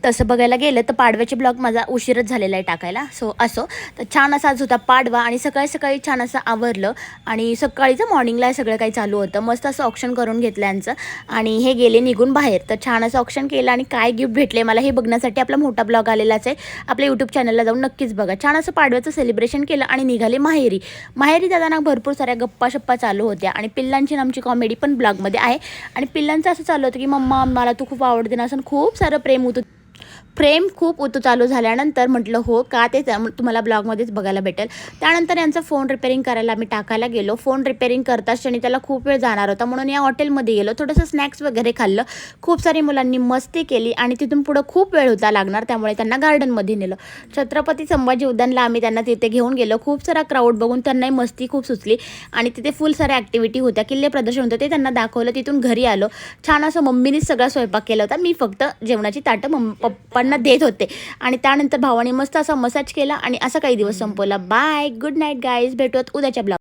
तसं बघायला गेलं तर पाडव्याचे ब्लॉग माझा उशीरच झालेला आहे टाकायला. सो असो, तर छान असा आज होता पाडवा आणि सकाळी सकाळी छान असं आवरलं आणि सकाळीचं मॉर्निंगला सगळं काही चालू होतं. मस्त असं ऑप्शन करून घेतलं यांचं आणि हे गेले निघून बाहेर. तर छान असं ऑप्शन केलं आणि काय गिफ्ट भेटले मला हे बघण्यासाठी आपला मोठा ब्लॉग आलेलाच आहे. आपल्या यूट्यूब चॅनलला जाऊन नक्कीच बघा. छान असं पाडव्याचं सेलिब्रेशन केलं आणि निघाले माहेरी. माहेरी जाताना भरपूर साऱ्या गप्पा शप्पा चालू होत्या आणि पिल्लांची आमची कॉमेडी पण ब्लॉगमध्ये आहे. आणि पिल्लांचं असं चालू होतं की मम्मा मला तू खूप आवडते ना, असं खूप सारं प्रेम खूप चालू झाल्यानंतर म्हटलं हो का ते तुम्हाला ब्लॉगमध्येच बघायला भेटेल. त्यानंतर यांचा फोन रिपेअरिंग करायला आम्ही टाकायला गेलो. फोन रिपेअरिंग करताच क्षणी त्याला खूप वेळ जाणार होता म्हणून या हॉटेलमध्ये गेलो. थोडंसं स्नॅक्स वगैरे खाल्लं. खूप सारी मुलांनी मस्ती केली आणि तिथून पुढं खूप वेळ होता लागणार, त्यामुळे त्यांना गार्डनमध्ये नेलं. छत्रपती संभाजी उद्यानला आम्ही त्यांना तिथे घेऊन गेलो. खूप सारा क्राऊड बघून त्यांनाही मस्ती खूप सुचली आणि तिथे फुल साऱ्या ॲक्टिव्हिटी होत्या. किल्ले प्रदर्शन होतं ते त्यांना दाखवलं. तिथून घरी आलो. छान असं मम्मीनीच सगळा स्वयंपाक केला होता. मी फक्त जेवणाची ताटं पप्पांना देत होते आणि त्यानंतर भावाने मस्त असा मसाज केला आणि असा काही दिवस संपवला. बाय, गुड नाईट गाईज, भेटूयात उद्याच्या ब्लॉग.